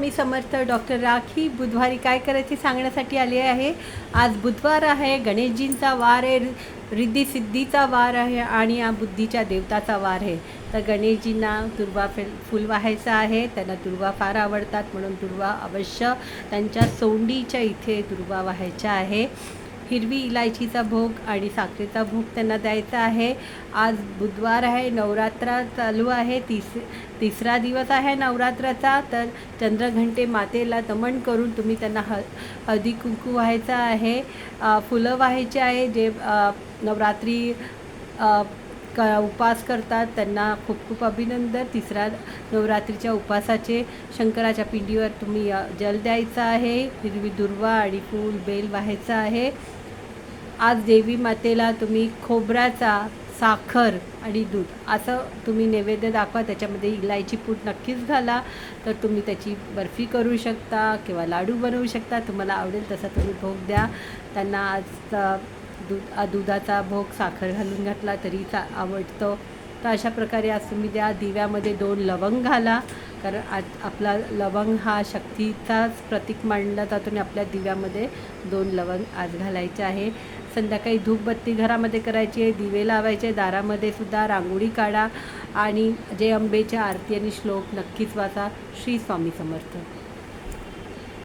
Swami Samarth. Doctor rakhi बुधवारी काय करायचे सांगण्यासाठी आले आहे. आज बुधवार आहे, गणेशजींचा वार आहे, रिद्धी सिद्धीचा वार आहे आणि या बुद्धीच्या देवताचा वार आहे. तर गणेशजींना दुर्वा फूल वाहायचं आहे. त्यांना दुर्वा फार आवडतात, म्हणून दुर्वा अवश्य त्यांच्या सोंडीच्या इथे दुर्वा वाहायच्या आहे. हिरवी इलायचीचा भोग आणि साखरेचा भोग त्यांना द्यायचा आहे. आज बुधवार आहे, नवरात्र चालू आहे, तिसरा दिवस आहे नवरात्राचा. तर चंद्रघंटे मातेला नमन करून तुम्ही त्यांना हळदी कुंकू व्हायचं आहे, फुलं व्हायचे आहे. जे नवरात्री उपास करतात त्यांना खूप खूप अभिनंदन. तिसऱ्या नवरात्रीच्या उपासाचे शंकराच्या पिंडीवर तुम्ही जल द्यायचं आहे. हिरवी दुर्वा आणि फूल बेल व्हायचं आहे. आज देवी मातेला तुम्ही खोबऱ्याचा, साखर आणि दूध असं तुम्ही नैवेद्य दाखवा. त्याच्यामध्ये इलायची पूड नक्कीच घाला. तर तुम्ही त्याची बर्फी करू शकता किंवा लाडू बनवू शकता. तुम्हाला आवडेल तसा तुम्ही भोग द्या त्यांना. आज दुधाचा भोग साखर घालून घातला तरी आवडतो. तर अशा प्रकारे आज तुम्ही द्या. दिव्यामध्ये 2 लवंग घाला, कारण आज आपला लवंग हा शक्तीचाच प्रतीक मानला जातो आणि आपल्या दिव्यामध्ये 2 लवंग आज घालायचे आहे. संध्याकाळी धूपबत्ती घरामध्ये करायची आहे, दिवे लावायचे, दारामध्ये सुद्धा रांगोळी काढा आणि जय अंबेच्या आरती आणि श्लोक नक्कीच वाचा. श्री स्वामी समर्थ.